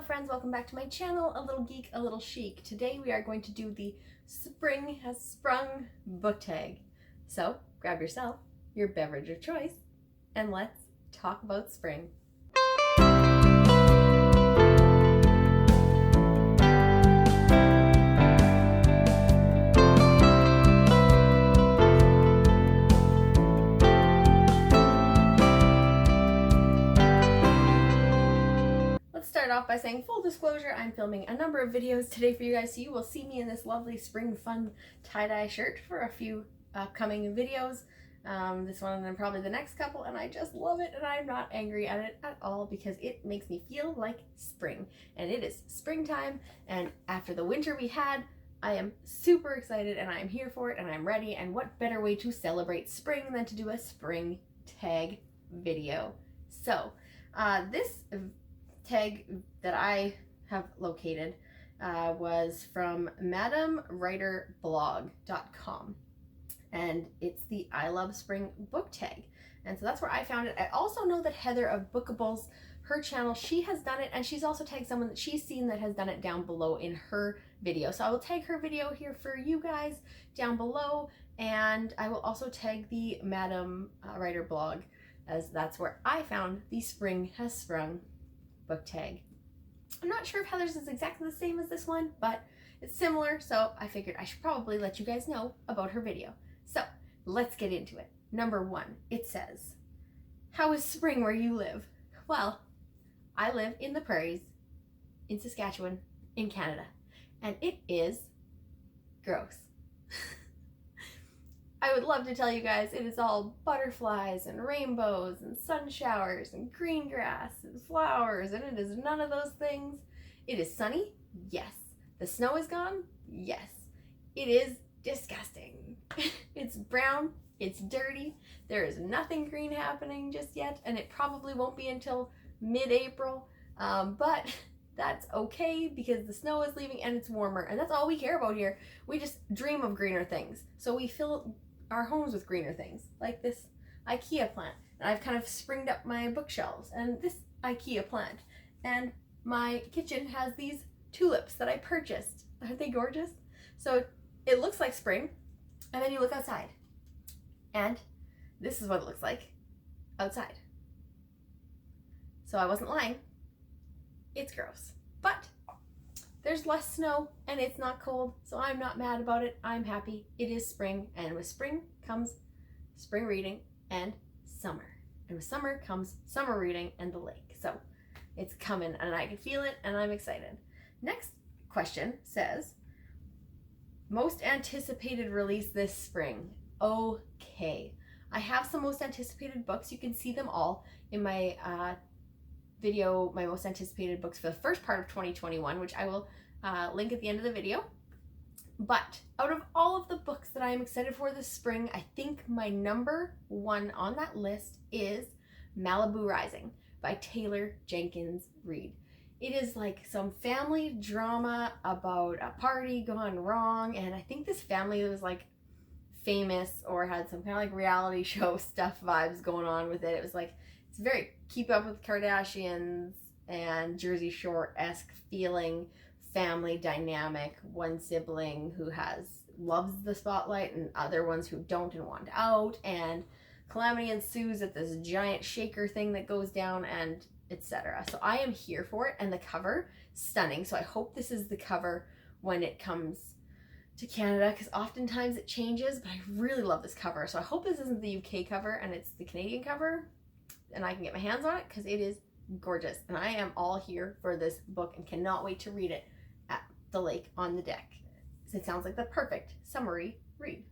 friends, welcome back to my channel, A Little Geek, A Little Chic. Today we are going to do the Spring Has Sprung book tag. So grab yourself your beverage of choice and let's talk about spring. Start off by saying, full disclosure, I'm filming a number of videos today for you guys, so you will see me in this lovely spring fun tie-dye shirt for a few upcoming videos. This one and then probably the next couple, and I just love it, and I'm not angry at it at all because it makes me feel like spring. And it is springtime, and after the winter we had, I am super excited and I'm here for it and I'm ready, and what better way to celebrate spring than to do a spring tag video. So this tag that I have located was from madamewriterblog.com, and it's the I Love Spring book tag, and so that's where I found it. I also know that Heather of Bookables, her channel, she has done it, and she's also tagged someone that she's seen that has done it down below in her video. So I will tag her video here for you guys down below, and I will also tag the Madam Writer blog, as that's where I found the Spring Has Sprung book tag. I'm not sure if Heather's is exactly the same as this one, but it's similar, so I figured I should probably let you guys know about her video. So let's get into it. Number one, it says, how is spring where you live? Well, I live in the prairies in Saskatchewan in Canada, and it is gross. I would love to tell you guys it is all butterflies and rainbows and sun showers and green grass and flowers, and it is none of those things. It is sunny, yes. The snow is gone, yes. It is disgusting. It's brown, it's dirty, there is nothing green happening just yet, and it probably won't be until mid-April, but that's okay because the snow is leaving and it's warmer, and that's all we care about here. We just dream of greener things, so we fill our homes with greener things, like this IKEA plant. And I've kind of springed up my bookshelves and this IKEA plant, and my kitchen has these tulips that I purchased. Aren't they gorgeous? So it looks like spring, and then you look outside and this is what it looks like outside. So I wasn't lying, it's gross, but there's less snow and it's not cold, so I'm not mad about it. I'm happy. It is spring, and with spring comes spring reading and summer. And with summer comes summer reading and the lake. So it's coming and I can feel it and I'm excited. Next question says, most anticipated release this spring. Okay. I have some most anticipated books. You can see them all in my video, my most anticipated books for the first part of 2021, which I will link at the end of the video. But out of all of the books that I am excited for this spring, I think my number one on that list is Malibu Rising by Taylor Jenkins Reid. It is like some family drama about a party gone wrong, and I think this family was like famous or had some kind of like reality show stuff vibes going on with it. It was like, it's very Keep Up with Kardashians and Jersey Shore-esque feeling family dynamic. One sibling who loves the spotlight and other ones who don't and want out, and calamity ensues at this giant shaker thing that goes down, and etc. So I am here for it, and the cover, stunning. So I hope this is the cover when it comes to Canada, because oftentimes it changes, but I really love this cover. So I hope this isn't the UK cover and it's the Canadian cover, and I can get my hands on it because it is gorgeous. And I am all here for this book and cannot wait to read it at the lake on the deck. So it sounds like the perfect summery read.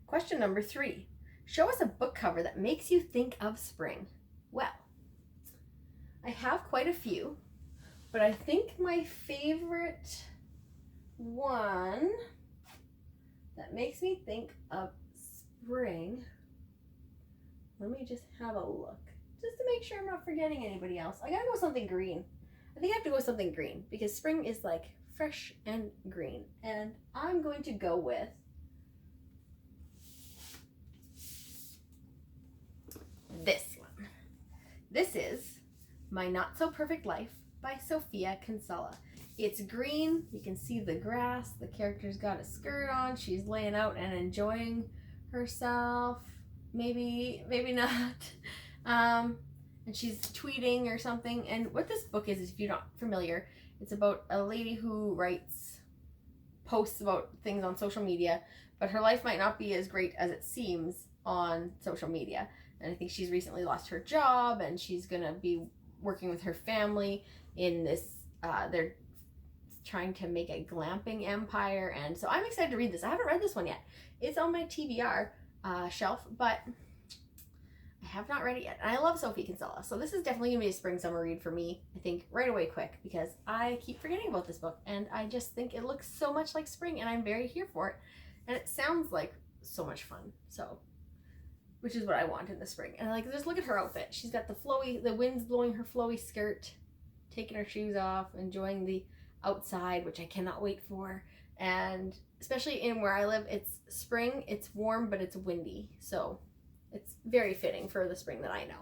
Question number 3. Show us a book cover that makes you think of spring. Well, I have quite a few, but I think my favorite one that makes me think of spring, let me just have a look just to make sure I'm not forgetting anybody else. I gotta go with something green. I think I have to go with something green because spring is like fresh and green, and I'm going to go with this one. This is My Not So Perfect Life by Sophia Kinsella. It's green. You can see the grass. The character's got a skirt on. She's laying out and enjoying herself. Maybe not. And she's tweeting or something. And what this book is if you're not familiar, it's about a lady who writes posts about things on social media, but her life might not be as great as it seems on social media. And I think she's recently lost her job, and she's gonna be working with her family in this, they're trying to make a glamping empire. And so I'm excited to read this. I haven't read this one yet. It's on my TBR shelf, but I have not read it yet. And I love Sophie Kinsella, so this is definitely gonna be a spring summer read for me, I think, right away quick, because I keep forgetting about this book, and I just think it looks so much like spring, and I'm very here for it. And it sounds like so much fun, so, which is what I want in the spring. And like, just look at her outfit. She's got the wind's blowing her flowy skirt, taking her shoes off, enjoying the outside, which I cannot wait for. And especially in where I live, it's spring, it's warm, but it's windy, so it's very fitting for the spring that I know.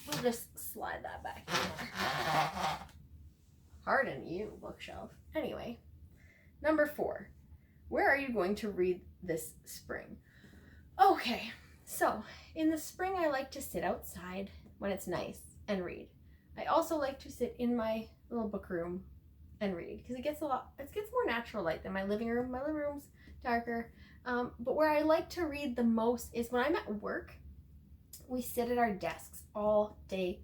We'll just slide that back in there. Pardon you, bookshelf. Anyway, number 4. Where are you going to read this spring? Okay, so in the spring I like to sit outside when it's nice and read. I also like to sit in my little book room and read, because it gets more natural light than my living room. My living room's darker. But where I like to read the most is when I'm at work. We sit at our desks all day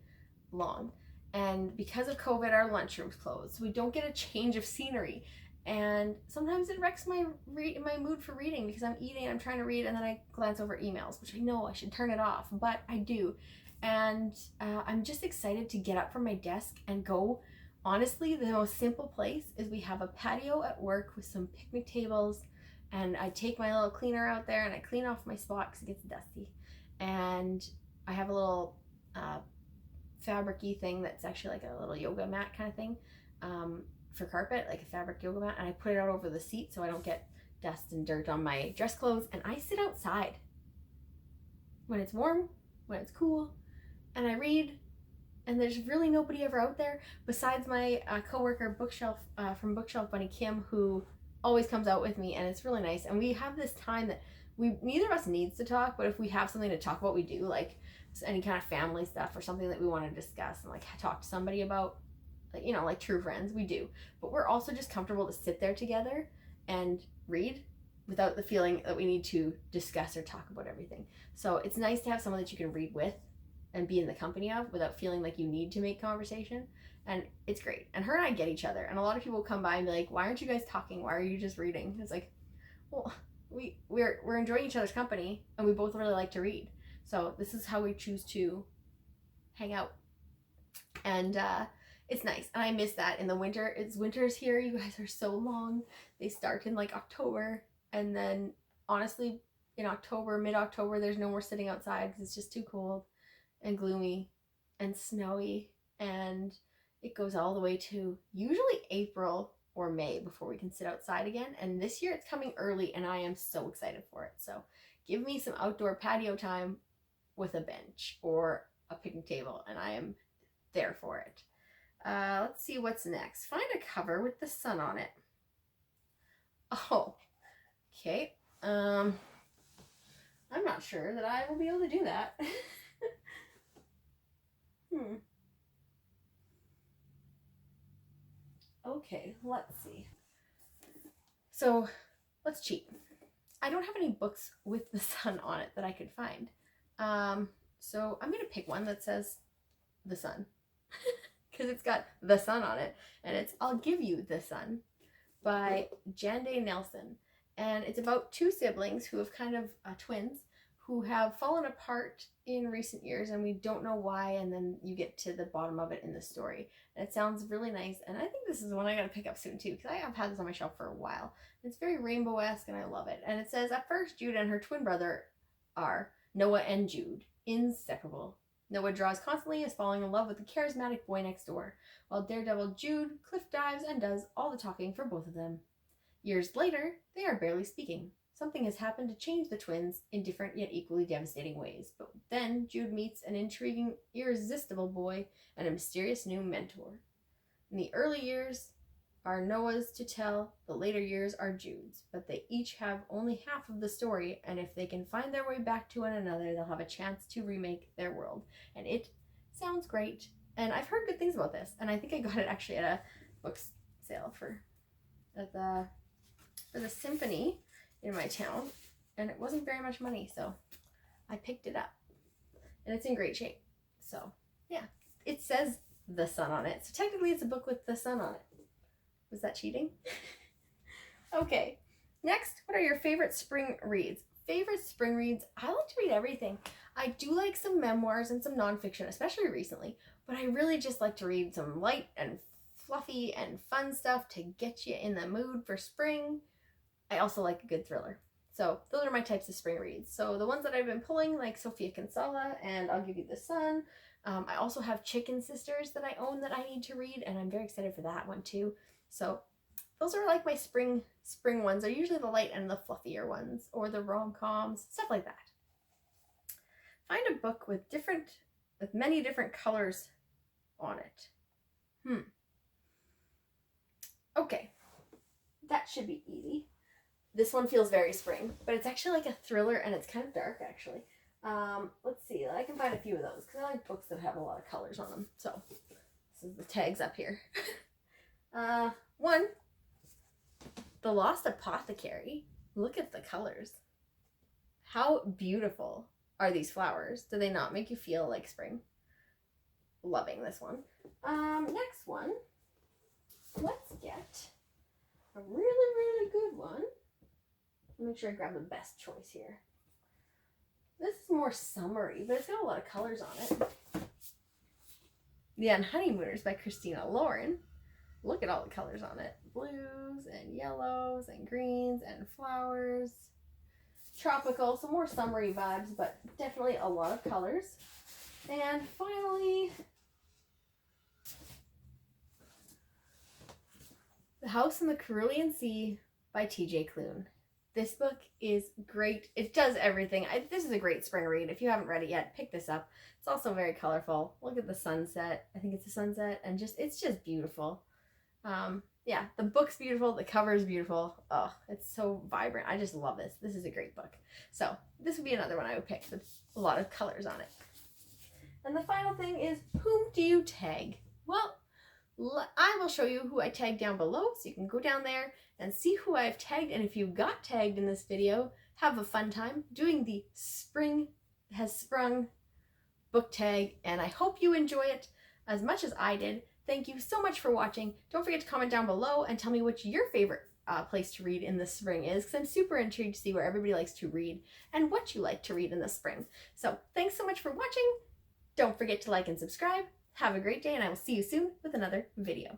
long, and because of COVID, our lunchroom's closed, so we don't get a change of scenery. And sometimes it wrecks my mood for reading, because I'm eating, I'm trying to read, and then I glance over emails, which I know I should turn it off, but I do. And I'm just excited to get up from my desk and go. Honestly, the most simple place is we have a patio at work with some picnic tables, and I take my little cleaner out there and I clean off my spot because it gets dusty. And I have a little fabric-y thing that's actually like a little yoga mat kind of thing for carpet, like a fabric yoga mat, and I put it out over the seat so I don't get dust and dirt on my dress clothes. And I sit outside when it's warm, when it's cool, and I read. And there's really nobody ever out there besides my coworker Bookshelf from Bookshelf Bunny Kim, who always comes out with me, and it's really nice. And we have this time that neither of us needs to talk, but if we have something to talk about, we do, like any kind of family stuff or something that we want to discuss and like talk to somebody about, like, you know, like true friends, we do. But we're also just comfortable to sit there together and read without the feeling that we need to discuss or talk about everything. So it's nice to have someone that you can read with and be in the company of without feeling like you need to make conversation. And it's great. And her and I get each other. And a lot of people come by and be like, why aren't you guys talking? Why are you just reading? It's like, well, we're enjoying each other's company, and we both really like to read. So this is how we choose to hang out. And it's nice. And I miss that in the winter. Winter's here. You guys are so long. They start in like October. And then honestly, in October, mid-October, there's no more sitting outside because it's just too cold and gloomy and snowy. And it goes all the way to usually April or May before we can sit outside again. And this year it's coming early, and I am so excited for it. So give me some outdoor patio time with a bench or a picnic table, and I am there for it. Let's see what's next. Find a cover with the sun on it. Oh, okay. I'm not sure that I will be able to do that. Okay, let's see. So let's cheat. I don't have any books with the sun on it that I could find. So I'm going to pick one that says The Sun. Because it's got the sun on it. And it's I'll Give You the Sun by Jande Nelson. And it's about two siblings who have kind of twins who have fallen apart in recent years, and we don't know why, and then you get to the bottom of it in the story. And it sounds really nice, and I think this is one I gotta pick up soon too, because I have had this on my shelf for a while. It's very rainbow-esque, and I love it. And it says, at first, Jude and her twin brother are, Noah and Jude, inseparable. Noah draws constantly, is falling in love with the charismatic boy next door, while daredevil Jude cliff dives and does all the talking for both of them. Years later, they are barely speaking. Something has happened to change the twins in different yet equally devastating ways. But then Jude meets an intriguing, irresistible boy and a mysterious new mentor. In the early years are Noah's to tell, the later years are Jude's, but they each have only half of the story, and if they can find their way back to one another, they'll have a chance to remake their world. And it sounds great, and I've heard good things about this, and I think I got it actually at a book sale for the symphony in my town, and it wasn't very much money, so I picked it up, and it's in great shape. So yeah, it says the sun on it, so technically it's a book with the sun on it. Was that cheating? Okay, next, what are your favorite spring reads? Favorite spring reads? I like to read everything. I do like some memoirs and some nonfiction, especially recently, but I really just like to read some light and fluffy and fun stuff to get you in the mood for spring. I also like a good thriller. So those are my types of spring reads. So the ones that I've been pulling, like Sofia Kinsella and I'll Give You the Sun. I also have Chicken Sisters that I own that I need to read, and I'm very excited for that one too. So those are like my spring ones. They're usually the light and the fluffier ones, or the rom-coms, stuff like that. Find a book with many different colors on it. Okay, that should be easy. This one feels very spring, but it's actually like a thriller, and it's kind of dark actually. Let's see, I can find a few of those because I like books that have a lot of colors on them. So this is the tags up here. One, The Lost Apothecary. Look at the colors. How beautiful are these flowers? Do they not make you feel like spring? Loving this one. Next one, let's get a really, really good one. Make sure I grab the best choice here. This is more summery, but it's got a lot of colors on it. The Honeymooners by Christina Lauren. Look at all the colors on it. Blues and yellows and greens and flowers. Tropical, so more summery vibes, but definitely a lot of colors. And finally, The House in the Cerulean Sea by T.J. Klune. This book is great. It does everything. This is a great spring read. If you haven't read it yet, pick this up. It's also very colorful. Look at the sunset. I think it's a sunset, and it's just beautiful. Yeah, the book's beautiful. The cover's beautiful. Oh, it's so vibrant. I just love this. This is a great book. So this would be another one I would pick with a lot of colors on it. And the final thing is, whom do you tag? Well, I will show you who I tagged down below, so you can go down there and see who I've tagged. And if you got tagged in this video, have a fun time doing the Spring Has Sprung book tag, and I hope you enjoy it as much as I did. Thank you so much for watching. Don't forget to comment down below and tell me what your favorite place to read in the spring is, because I'm super intrigued to see where everybody likes to read and what you like to read in the spring. So thanks so much for watching. Don't forget to like and subscribe. Have a great day, and I will see you soon with another video.